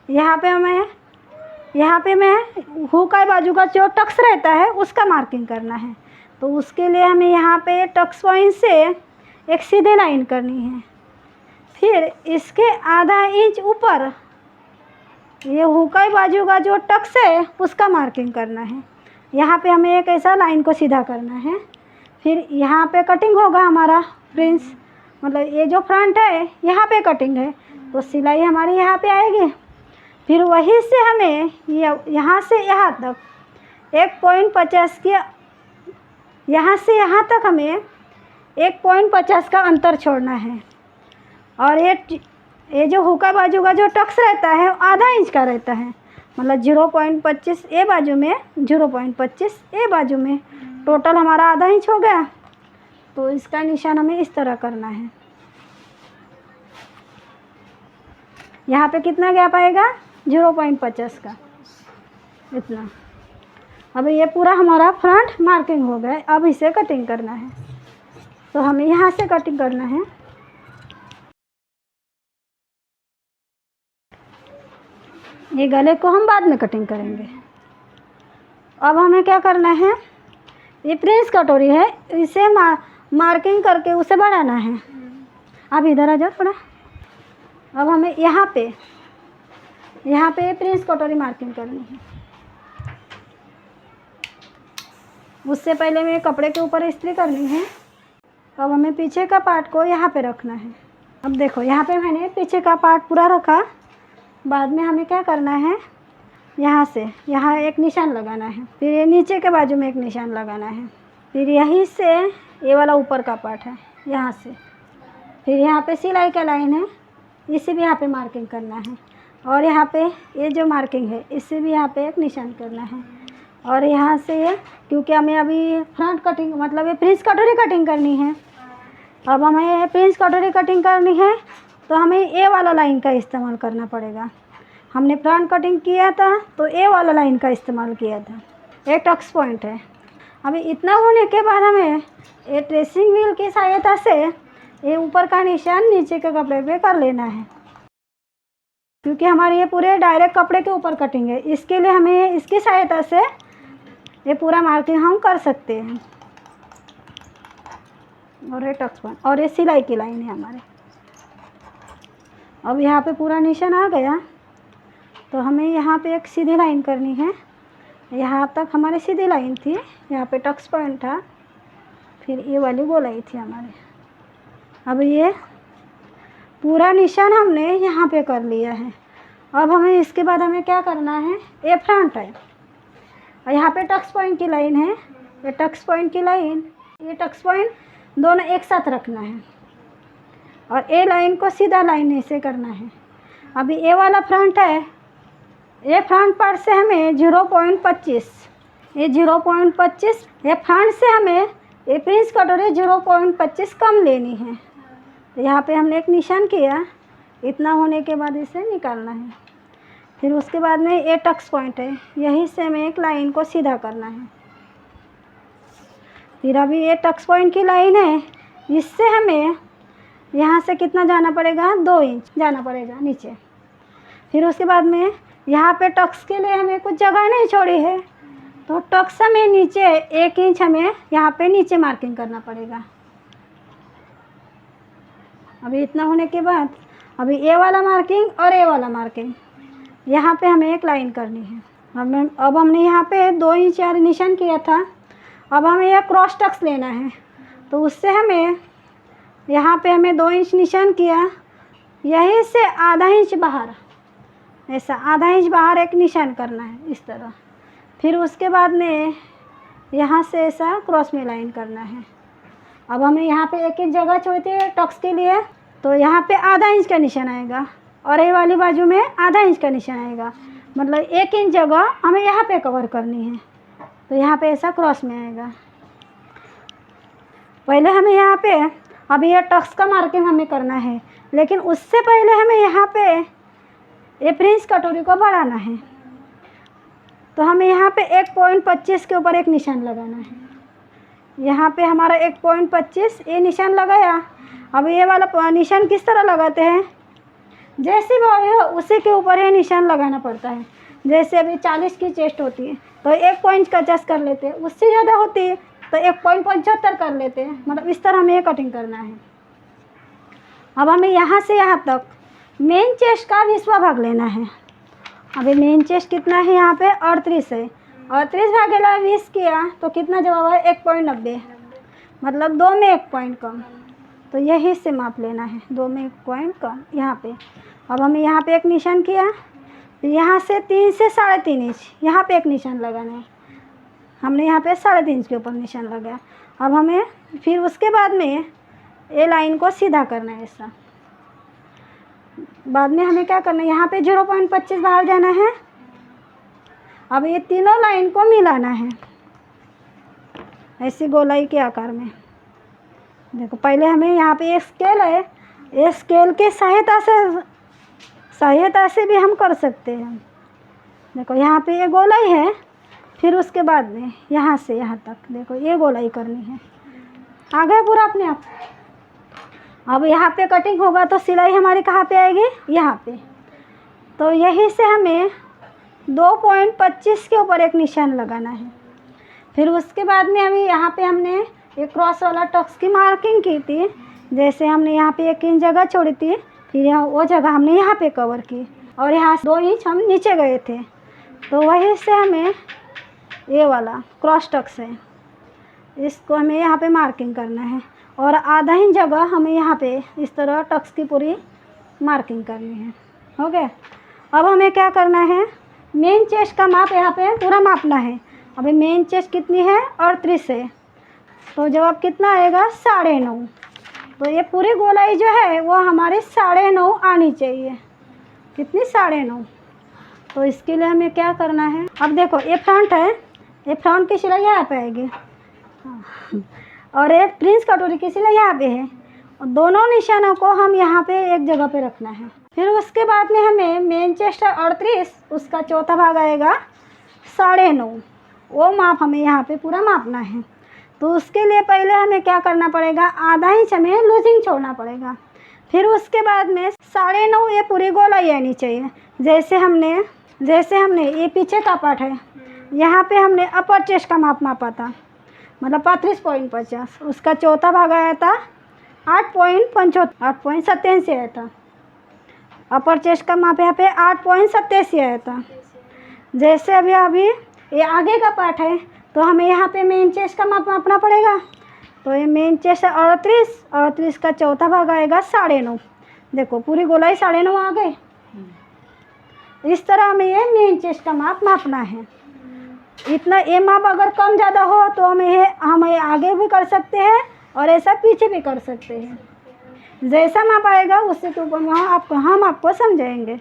यहाँ पे मैं हुक का बाजू का जो टक्स रहता है उसका मार्किंग करना है। तो उसके लिए हमें यहाँ पे टक्स पॉइंट से एक सीधे लाइन करनी है। फिर इसके आधा इंच ऊपर ये हुकाई बाजू का जो टक्स है उसका मार्किंग करना है। यहाँ पे हमें एक ऐसा लाइन को सीधा करना है। फिर यहाँ पे कटिंग होगा हमारा प्रिंस, मतलब ये जो फ्रंट है यहाँ पे कटिंग है, तो सिलाई हमारी यहाँ पे आएगी। फिर वहीं से हमें यहाँ से यहाँ तक 1.50 की, यहाँ से यहाँ तक हमें 1.50 का अंतर छोड़ना है। और ये जो हुका बाजू का जो टक्स रहता है आधा इंच का रहता है, मतलब 0.25 ए बाजू में, 0.25 ए बाजू में, टोटल हमारा आधा इंच हो गया। तो इसका निशान हमें इस तरह करना है। यहाँ पे कितना गैप आएगा 0.50 का, इतना। अब ये पूरा हमारा फ्रंट मार्किंग हो गया। अब इसे कटिंग करना है, तो हमें यहाँ से कटिंग करना है। ये गले को हम बाद में कटिंग करेंगे। अब हमें क्या करना है, ये प्रिंस कटोरी है, इसे मार्किंग करके उसे बढ़ाना है। अब इधर आ जाओ थोड़ा। अब हमें यहाँ पे प्रिंस कटोरी मार्किंग करनी है। उससे पहले में कपड़े के ऊपर इस्त्री करनी है। अब हमें पीछे का पार्ट को यहाँ पे रखना है। अब देखो, यहाँ पे मैंने पीछे का पार्ट पूरा रखा। बाद में हमें क्या करना है, यहाँ से यहाँ एक निशान लगाना है। फिर ये नीचे के बाजू में एक निशान लगाना है। फिर यहीं से ये वाला ऊपर का पार्ट है, यहाँ से। फिर यहाँ पे सिलाई का लाइन है, इसे भी यहाँ पे मार्किंग करना है। और यहाँ पे ये जो मार्किंग है इससे भी यहाँ पे एक निशान करना है। और यहाँ से ये, क्योंकि हमें अभी फ्रंट कटिंग, मतलब ये प्रिंस कटोरी कटिंग करनी है। अब हमें ये प्रिंस कटोरी कटिंग करनी है, तो हमें ए वाला लाइन का इस्तेमाल करना पड़ेगा। हमने फ्रंट कटिंग किया था तो ए वाला लाइन का इस्तेमाल किया था। ये टक्स पॉइंट है। अभी इतना होने के बाद हमें ये ट्रेसिंग व्हील की सहायता से ये ऊपर का निशान नीचे के कपड़े पे कर लेना है, क्योंकि हमारे ये पूरे डायरेक्ट कपड़े के ऊपर कटिंग है। इसके लिए हमें इसकी सहायता से ये पूरा मार्किंग हम कर सकते हैं। और ये टक्स पॉइंट और ये सिलाई की लाइन है हमारे। अब यहाँ पे पूरा निशान आ गया तो हमें यहाँ पे एक सीधी लाइन करनी है। यहाँ तक हमारी सीधी लाइन थी, यहाँ पे टक्स पॉइंट था, फिर ये वाली गोलाई थी हमारे। अब ये पूरा निशान हमने यहाँ पे कर लिया है। अब हमें इसके बाद हमें क्या करना है, ये फ्रंट है और यहाँ पे टक्स पॉइंट की लाइन है। ये टक्स पॉइंट की लाइन, ये टक्स पॉइंट दोनों एक साथ रखना है और ए लाइन को सीधा लाइन से करना है। अभी ए वाला फ्रंट है, ये फ्रंट पार्ट से हमें 0.25, ये 0.25, ये फ्रंट से हमें ये प्रिंस कटोरी 0.25 कम लेनी है। तो यहाँ पे हमने एक निशान किया, इतना होने के बाद इसे निकालना है। फिर उसके बाद में ये टक्स पॉइंट है, यहीं से हमें एक लाइन को सीधा करना है। फिर अभी ये टक्स पॉइंट की लाइन है, इससे हमें यहाँ से कितना जाना पड़ेगा, 2 इंच जाना पड़ेगा नीचे। फिर उसके बाद में यहाँ पे टक्स के लिए हमें कुछ जगह नहीं छोड़ी है, तो टक्स हमें नीचे 1 इंच हमें यहाँ पे नीचे मार्किंग करना पड़ेगा। अभी इतना होने के बाद अभी ए वाला मार्किंग और ए वाला मार्किंग, यहाँ पे हमें एक लाइन करनी है। अब हमने यहाँ पे 2 इंच यार निशान किया था, अब हमें यह क्रॉस टक्स लेना है। तो उससे हमें यहाँ पे हमें 2 इंच निशान किया, यहीं से आधा इंच बाहर, ऐसा आधा इंच बाहर एक निशान करना है इस तरह। फिर उसके बाद में यहाँ से ऐसा क्रॉस में लाइन करना है। अब हमें यहाँ पे एक एक जगह छोड़ती है टक्स के लिए, तो यहाँ पे आधा इंच का निशान आएगा और ये वाली बाजू में आधा इंच का निशान आएगा, मतलब 1 इंच जगह हमें यहाँ पे कवर करनी है। तो यहाँ पे ऐसा क्रॉस में आएगा। पहले हमें यहाँ पे अभी ये टक्स का मार्किंग हमें करना है, लेकिन उससे पहले हमें यहाँ पे ये प्रिंस कटोरी को बढ़ाना है। तो हमें यहाँ पे 1.25 के ऊपर एक निशान लगाना है। यहाँ पे हमारा 1.25 ये निशान लगाया। अब ये वाला निशान किस तरह लगाते हैं, जैसी बॉडी हो उसी के ऊपर ये निशान लगाना पड़ता है। जैसे अभी 40 की चेस्ट होती है तो 1.50 कर लेते हैं, उससे ज़्यादा होती है तो 1.75 कर लेते हैं, मतलब इस तरह हमें ये कटिंग करना है। अब हमें यहाँ से यहाँ तक मेन चेस्ट का 20वां भाग लेना है। अभी मेन चेस्ट कितना है, यहाँ पे 38 है, 38 भागेला 20 किया तो कितना जवाब है, 1.90, मतलब 2 में 1 पॉइंट कम। तो यही से माप लेना है, 2 में 1 पॉइंट कम यहाँ पे। अब हमें यहाँ पे एक निशान किया, तो यहाँ से 3 से 3.5 इंच यहाँ पे एक निशान लगाना है। हमने यहाँ पे 3.5 इंच के ऊपर निशान लगाया। अब हमें फिर उसके बाद में ये लाइन को सीधा करना है ऐसा। बाद में हमें क्या करना है, यहाँ पे 0.25 बाहर जाना है। अब ये तीनों लाइन को मिलाना है ऐसी गोलाई के आकार में। देखो पहले हमें यहाँ पे एक स्केल है, ये स्केल के सहायता से भी हम कर सकते हैं। देखो यहाँ पे ये गोलाई है, फिर उसके बाद में यहाँ से यहाँ तक देखो ये गोलाई करनी है। आ गया पूरा अपने आप। अब यहाँ पे कटिंग होगा तो सिलाई हमारी कहाँ पे आएगी, यहाँ पे। तो यहीं से हमें 2.25 के ऊपर एक निशान लगाना है। फिर उसके बाद में अभी यहाँ पे हमने एक क्रॉस वाला टक्स की मार्किंग की थी। जैसे हमने यहाँ पे 1 इंच जगह छोड़ी थी, फिर यहाँ वो जगह हमने यहाँ पे कवर की और यहाँ 2 इंच हम नीचे गए थे। तो वहीं से हमें ये वाला क्रॉस टक्स है, इसको हमें यहाँ पे मार्किंग करना है और आधा इंच जगह हमें यहाँ पे इस तरह टक्स की पूरी मार्किंग करनी है। हो गया। अब हमें क्या करना है, मेन चेस्ट का माप यहाँ पे पूरा मापना है। अभी मेन चेस्ट कितनी है, 38 है, तो जवाब कितना आएगा, 9.5। तो ये पूरी गोलाई जो है वो हमारी 9.5 आनी चाहिए। कितनी, 9.5। तो इसके लिए हमें क्या करना है, अब देखो ये फ्रंट है, ये फ्रंट की सिलाई यहाँ पे आएगी और ये प्रिंस कटोरी की सिलाई यहाँ पे है, और दोनों निशानों को हम यहाँ पे एक जगह पे रखना है। फिर उसके बाद में हमें मेन चेस्ट 38, उसका चौथा भाग आएगा 9.5, वो माप हमें यहाँ पे पूरा मापना है। तो उसके लिए पहले हमें क्या करना पड़ेगा, आधा इंच हमें लूजिंग छोड़ना पड़ेगा। फिर उसके बाद में 9.5 ये पूरी गोलाई आनी चाहिए। जैसे हमने ये पीछे का पार्ट है, यहाँ पे हमने अपर चेस्ट का माप मापा था, मतलब 35.50। उसका चौथा भाग आया था 8.87 आया था। अपर चेस्ट का माप यहाँ पे 8.87 आया था। जैसे अभी ये आगे का पार्ट है तो हमें यहाँ पे मेन चेस्ट का माप मापना पड़ेगा। तो ये मेन चेस्ट है 38 का चौथा भाग आएगा 9.5। देखो पूरी गोलाई 9.5 आ गए। इस तरह हमें ये मेन चेस्ट का माप मापना है। इतना ये माप अगर कम ज़्यादा हो तो हम ये आगे भी कर सकते हैं और ऐसा पीछे भी कर सकते हैं। जैसा माप आएगा उससे तो हम आपको समझाएंगे।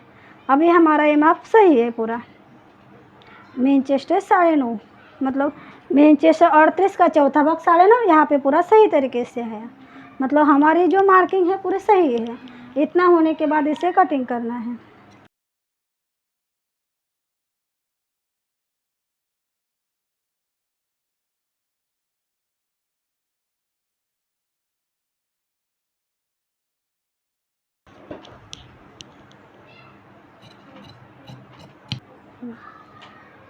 अभी हमारा ये माप सही है पूरा। मेन चेस्ट है 9.5, मतलब मेन चेस्ट 38 का चौथा भाग 9.5। यहाँ पे पूरा सही तरीके से है, मतलब हमारी जो मार्किंग है पूरी सही है। इतना होने के बाद इसे कटिंग करना है।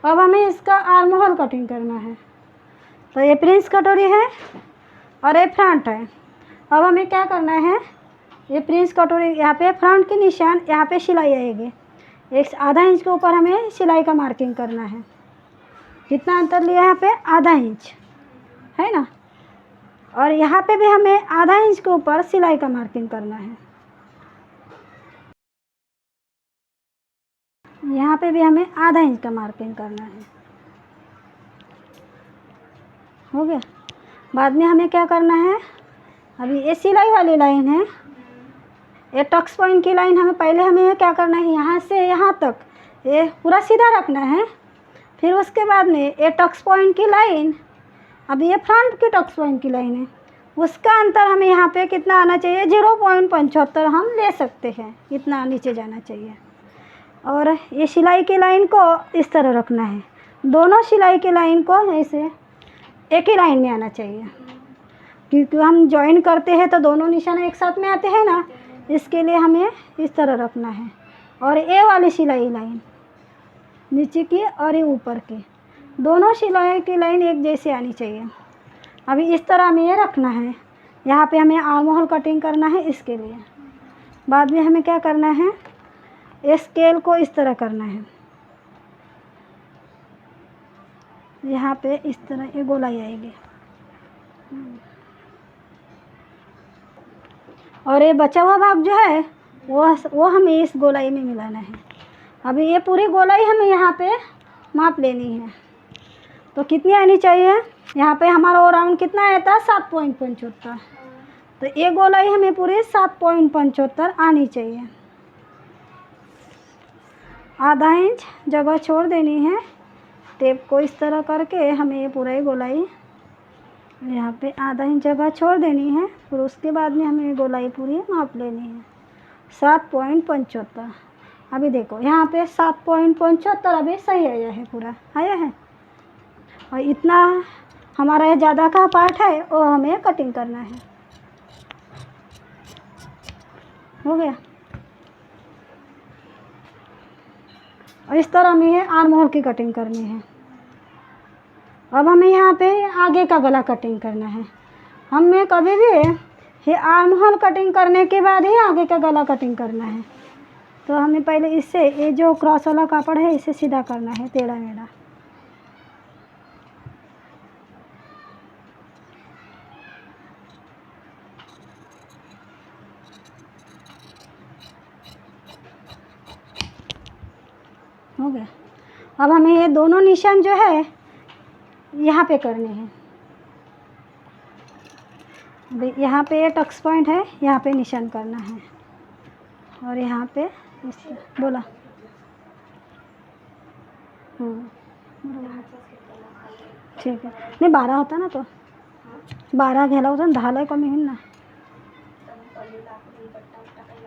अब हमें इसका आर्म होल कटिंग करना है। तो ये प्रिंस कटोरी है और ये फ्रंट है। अब हमें क्या करना है, ये प्रिंस कटोरी यहाँ पे फ्रंट के निशान यहाँ पे सिलाई आएगी। एक आधा इंच के ऊपर हमें सिलाई का मार्किंग करना है। कितना अंतर लिया है यहाँ पे, आधा इंच है ना। और यहाँ पे भी हमें आधा इंच के ऊपर सिलाई का मार्किंग करना है। यहाँ पे भी हमें आधा इंच का मार्किंग करना है। हो गया। बाद में हमें क्या करना है, अभी ये सिलाई वाली लाइन है, ये टक्स पॉइंट की लाइन हमें क्या करना है, यहाँ से यहाँ तक ये पूरा सीधा रखना है। फिर उसके बाद में ये टक्स पॉइंट की लाइन, अभी ये फ्रंट की टक्स पॉइंट की लाइन है, उसका अंतर हमें यहाँ पे कितना आना चाहिए, 0.75 हम ले सकते हैं। इतना नीचे जाना चाहिए। और ये सिलाई की लाइन को इस तरह रखना है। दोनों सिलाई की लाइन को ऐसे एक ही लाइन में आना चाहिए, क्योंकि हम जॉइन करते हैं तो दोनों निशान एक साथ में आते हैं ना, इसके लिए हमें इस तरह रखना है। और ये वाली सिलाई लाइन नीचे की और ये ऊपर की, दोनों सिलाई की लाइन एक जैसे आनी चाहिए। अभी इस तरह हमें ये रखना है। यहाँ पे हमें आर्म होल कटिंग करना है। इसके लिए बाद में हमें क्या करना है, स्केल को इस तरह करना है। यहाँ पे इस तरह ये गोलाई आएगी और ये बचा हुआ भाग जो है वो हमें इस गोलाई में मिलाना है। अभी ये पूरी गोलाई हमें यहाँ पे माप लेनी है। तो कितनी आनी चाहिए, यहाँ पे हमारा ओ राउंड कितना आया था, 7.75। तो ये गोलाई हमें पूरी 7.75 आनी चाहिए। आधा इंच जगह छोड़ देनी है। टेप को इस तरह करके हमें ये पूरा ही गोलाई यहाँ पे आधा इंच जगह छोड़ देनी है। फिर उसके बाद में हमें ये गोलाई पूरी माप लेनी है 7.75। अभी देखो यहाँ पे 7.75 अभी सही आया है, पूरा आया है। और इतना हमारा ये ज़्यादा का पार्ट है वो हमें कटिंग करना है। हो गया। और इस तरह हमें ये आर्म होल की कटिंग करनी है। अब हमें यहाँ पे आगे का गला कटिंग करना है। हमें कभी भी ये आर्म होल कटिंग करने के बाद ही आगे का गला कटिंग करना है। तो हमें पहले इससे ये जो क्रॉस वाला कापड़ है इसे सीधा करना है, टेढ़ा मेढ़ा। हो गया। अब हमें ये दोनों निशान जो है यहाँ पे करने हैं। यहाँ पे ये टक्स पॉइंट है, यहाँ पे निशान करना है। और यहाँ पे इस बोला ठीक है। नाही 12 होता ना, तो 12 घ्यायला होता ना, 10ला कमी होईल ना।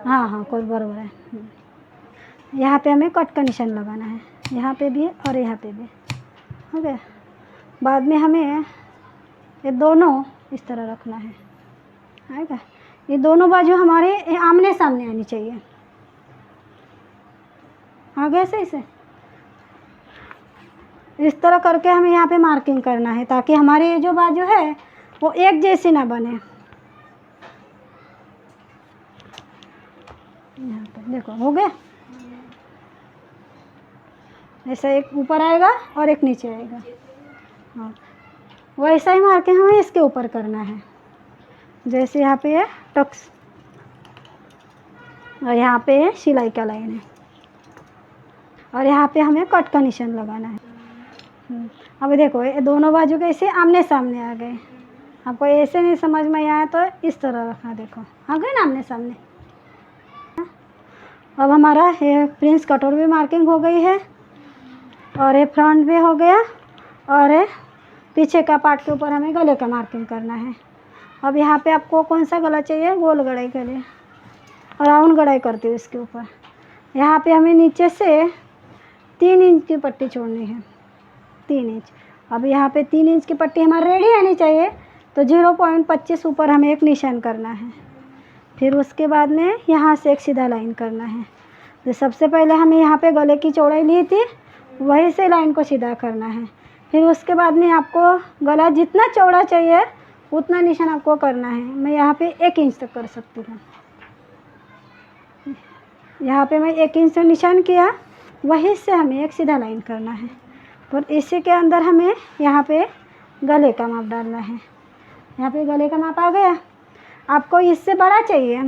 हाँ कोई बरोबर है। यहाँ पे हमें कट का निशान लगाना है, यहाँ पे भी और यहाँ पे भी। हो गया। बाद में हमें ये दोनों इस तरह रखना है, आएगा। ये दोनों बाजू हमारे आमने सामने आनी चाहिए। आ गया सही से। इस तरह करके हमें यहाँ पे मार्किंग करना है ताकि हमारी ये जो बाजू है वो एक जैसी ना बने। यहाँ पे देखो हो गया, ऐसा एक ऊपर आएगा और एक नीचे आएगा। हाँ, वैसा ही मार्किंग हमें इसके ऊपर करना है। जैसे यहाँ पे है टक्स और यहाँ पे है सिलाई का लाइन है और यहाँ पे हमें कट का निशान लगाना है। अब देखो ये दोनों बाजू कैसे आमने सामने आ गए। आपको ऐसे नहीं समझ में आया तो इस तरह रखना, देखो आ गए ना आमने सामने। अब हमारा ये प्रिंस कटोर भी मार्किंग हो गई है और ये फ्रंट भी हो गया और ये पीछे का पार्ट के ऊपर हमें गले का मार्किंग करना है। अब यहाँ पे आपको कौन सा गला चाहिए, गोल गड़ाई करिए और राउंड गड़ाई करती हूँ इसके ऊपर। यहाँ पे हमें नीचे से 3 इंच की पट्टी छोड़नी है, 3 इंच। अब यहाँ पे 3 इंच की पट्टी हमारी रेडी आनी चाहिए, तो 0.25 ऊपर हमें एक निशान करना है। फिर उसके बाद में यहाँ से एक सीधा लाइन करना है। तो सबसे पहले हमें यहाँ पे गले की चौड़ाई ली थी, वहीं से लाइन को सीधा करना है। फिर उसके बाद में आपको गला जितना चौड़ा चाहिए उतना निशान आपको करना है। मैं यहाँ पे 1 इंच तक कर सकती हूँ। यहाँ पे मैं 1 इंच से निशान किया, वहीं से हमें एक सीधा लाइन करना है। और इसी के अंदर हमें यहाँ पे गले का माप डालना है। यहाँ पे गले का माप आ गया। आपको इससे बड़ा चाहिए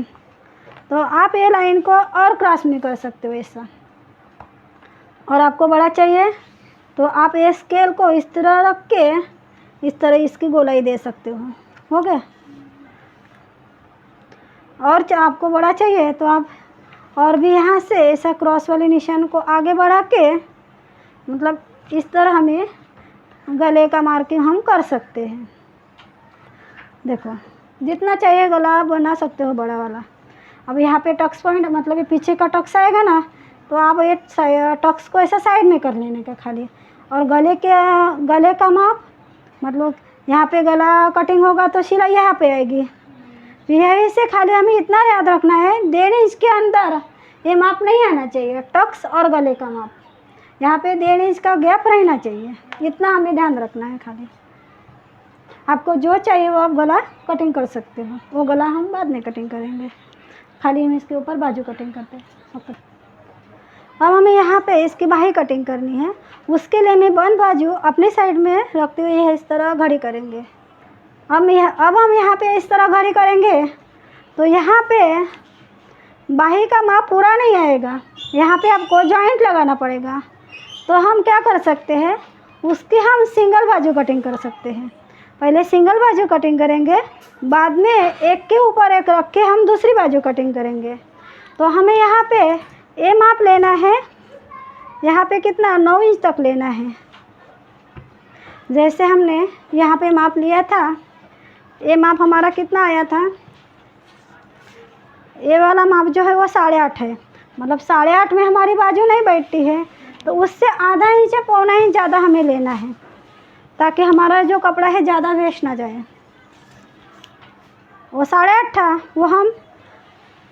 तो आप ये लाइन को और क्रॉस में कर सकते हो ऐसा, और आपको बड़ा चाहिए तो आप ये स्केल को इस तरह रख के इस तरह इसकी गोलाई दे सकते हो गया। और आपको बड़ा चाहिए तो आप और भी यहाँ से ऐसा क्रॉस वाले निशान को आगे बढ़ा के, मतलब इस तरह हमें गले का मार्किंग हम कर सकते हैं। देखो जितना चाहिए गला आप बना सकते हो बड़ा वाला। अब यहाँ पे टक्स पॉइंट मतलब ये पीछे का टक्स आएगा ना, तो आप ये टक्स को ऐसा साइड में कर लेने का खाली। और गले का माप मतलब यहाँ पे गला कटिंग होगा तो सिलाई यहाँ पे आएगी। यहीं से खाली हमें इतना याद रखना है, 1.5 इंच के अंदर ये माप नहीं आना चाहिए। टक्स और गले का माप यहाँ पे 1.5 इंच का गैप रहना चाहिए, इतना हमें ध्यान रखना है खाली। आपको जो चाहिए वो आप गला कटिंग कर सकते हो, वो गला हम बाद में कटिंग करेंगे। खाली हम इसके ऊपर बाजू कटिंग करते हैं। ओके, अब हमें यहाँ पे इसकी बाही कटिंग करनी है। उसके लिए मैं बंद बाजू अपने साइड में रखते हुए इस तरह घड़ी करेंगे। अब हम यहाँ पे इस तरह घड़ी करेंगे तो यहाँ पे बाही का माप पूरा नहीं आएगा, यहाँ पे आपको जॉइंट लगाना पड़ेगा। तो हम क्या कर सकते हैं, उसकी हम सिंगल बाजू कटिंग कर सकते हैं। पहले सिंगल बाजू कटिंग करेंगे, बाद में एक के ऊपर एक रख के हम दूसरी बाजू कटिंग करेंगे। तो हमें यहाँ पे ये माप लेना है, यहाँ पे कितना 9 इंच तक लेना है। जैसे हमने यहाँ पे माप लिया था, ये माप हमारा कितना आया था, ये वाला माप जो है वो 8.5 है। मतलब 8.5 में हमारी बाजू नहीं बैठती है, तो उससे आधा इंच या पौना इंच ज़्यादा हमें लेना है ताकि हमारा जो कपड़ा है ज़्यादा वेस्ट ना जाए। वो 8.5 था, वो हम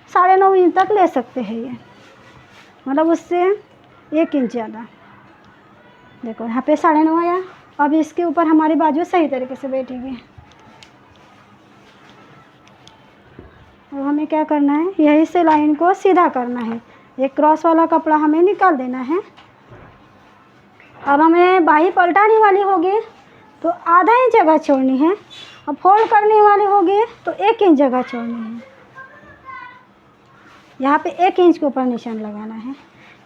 9.5 इंच तक ले सकते हैं। ये मतलब उससे 1 इंच ज़्यादा। देखो यहाँ पे 9.5 आया। अब इसके ऊपर हमारी बाजू सही तरीके से बैठेगी। अब हमें क्या करना है, यहीं से लाइन को सीधा करना है। ये क्रॉस वाला कपड़ा हमें निकाल देना है। अब हमें बाही पलटाने वाली होगी तो आधा इंच जगह छोड़नी है। अब फोल्ड करने वाली होगी तो 1 इंच जगह छोड़नी है। यहाँ पे 1 इंच के ऊपर निशान लगाना है।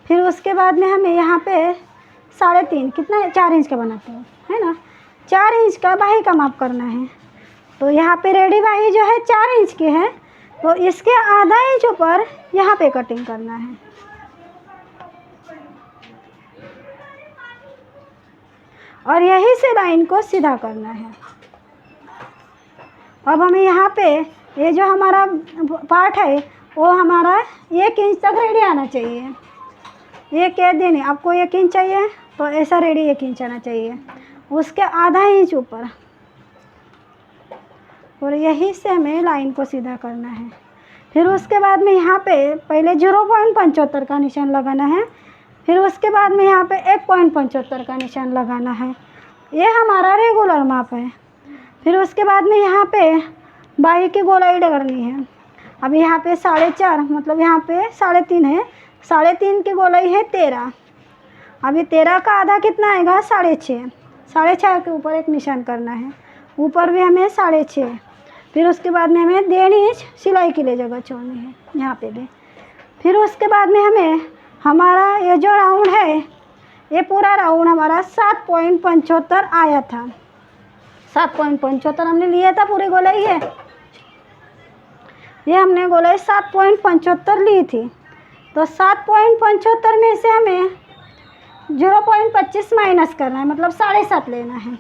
फिर उसके बाद में हमें यहाँ पे 3.5 कितना है, 4 इंच का बनाते हो है ना, 4 इंच का बाही का माप करना है। तो यहाँ पे रेडी बाही जो है 4 इंच की है, तो इसके आधा इंच ऊपर यहाँ पे कटिंग करना है। और यहीं से लाइन को सीधा करना है। अब हमें यहाँ पे ये जो हमारा पार्ट है वो हमारा 1 इंच तक रेडी आना चाहिए। ये कह देने आपको 1 इंच चाहिए तो ऐसा रेडी 1 इंच आना चाहिए, उसके आधा इंच ऊपर। और यहीं से हमें लाइन को सीधा करना है। फिर उसके बाद में यहाँ पे पहले 0.75 का निशान लगाना है। फिर उसके बाद में यहाँ पे 1.75 का निशान लगाना है। ये हमारा रेगुलर माप है। फिर उसके बाद में यहाँ पे बाही की गोलाई करनी है। अब यहाँ पे 4.5 मतलब यहाँ पे 3.5 है, 3.5 की गोलाई है 13। अभी 13 का आधा कितना आएगा 6.5, 6.5 के ऊपर एक निशान करना है, ऊपर भी हमें 6.5। फिर उसके बाद में हमें 1.5 इंच सिलाई के लिए जगह छोड़नी है यहाँ पे भी। फिर उसके बाद में हमें हमारा ये जो राउंड है, ये पूरा राउंड हमारा 7.75 आया था। 7.75 हमने लिया था पूरी गोलाई है, ये हमने गोलाई 7.75 ली थी। तो 7.75 में से हमें 0.25 माइनस करना है, मतलब 7.5 लेना है।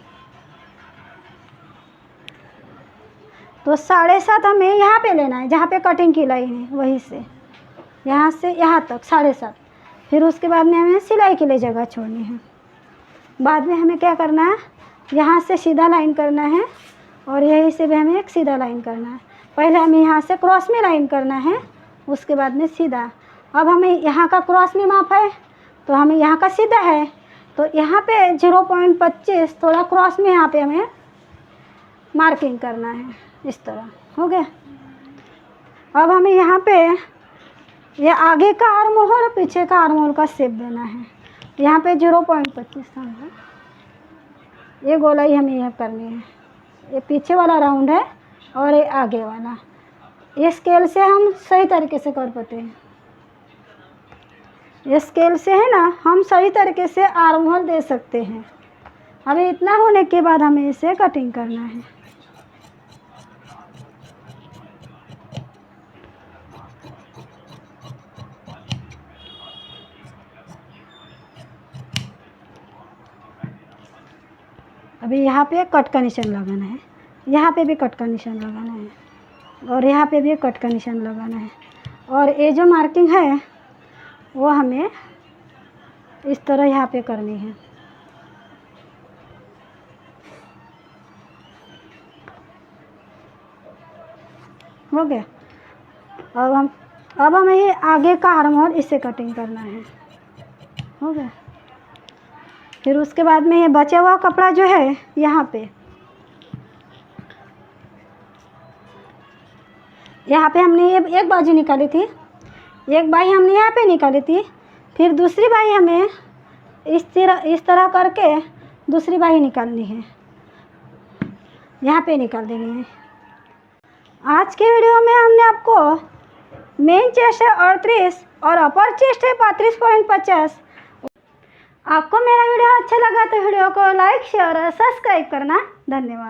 तो 7.5 हमें यहाँ पे लेना है, जहाँ पे कटिंग की लाइन है वहीं से यहाँ तक 7.5। फिर उसके बाद में हमें सिलाई के लिए जगह छोड़नी है। बाद में हमें क्या करना है, यहाँ से सीधा लाइन करना है और यहीं से भी हमें एक सीधा लाइन करना है। पहले हमें यहाँ से क्रॉस में लाइन करना है, उसके बाद में सीधा। अब हमें यहाँ का क्रॉस में माप है तो हमें यहाँ का सीधा है, तो यहाँ पे 0.25 थोड़ा क्रॉस में यहाँ पे हमें मार्किंग करना है, इस तरह हो गया। अब हमें यहाँ पे ये आगे का आर्म होल और पीछे का आर्म होल का शेप देना है। यहाँ पे 0.25 है, ये गोलाई हमें यह करनी है। ये पीछे वाला राउंड है और ये आगे वाला, ये स्केल से हम सही तरीके से कर पाते हैं। ये स्केल से है ना, हम सही तरीके से आर्म होल दे सकते हैं। अभी इतना होने के बाद हमें इसे कटिंग करना है। अभी यहाँ पे कट का निशान लगाना है, यहाँ पे भी कट का निशान लगाना है और यहाँ पे भी कट का निशान लगाना है। और ये जो मार्किंग है वो हमें इस तरह यहाँ पे करनी है। हो गया। अब हमें ये आगे का आर्म होल इससे कटिंग करना है। हो गया। फिर उसके बाद में ये बचा हुआ कपड़ा जो है यहाँ पे हमने ये एक बाजू निकाली थी, एक बाही हमने यहाँ पे निकाली थी, फिर दूसरी बाही हमें इस तरह करके दूसरी बाही निकालनी है, यहाँ पे निकाल देनी है। आज के वीडियो में हमने आपको मेन चेस्ट है 38 और अपर चेस्ट है 35.50। आपको मेरा वीडियो अच्छा लगा तो वीडियो को लाइक शेयर और सब्सक्राइब करना। धन्यवाद।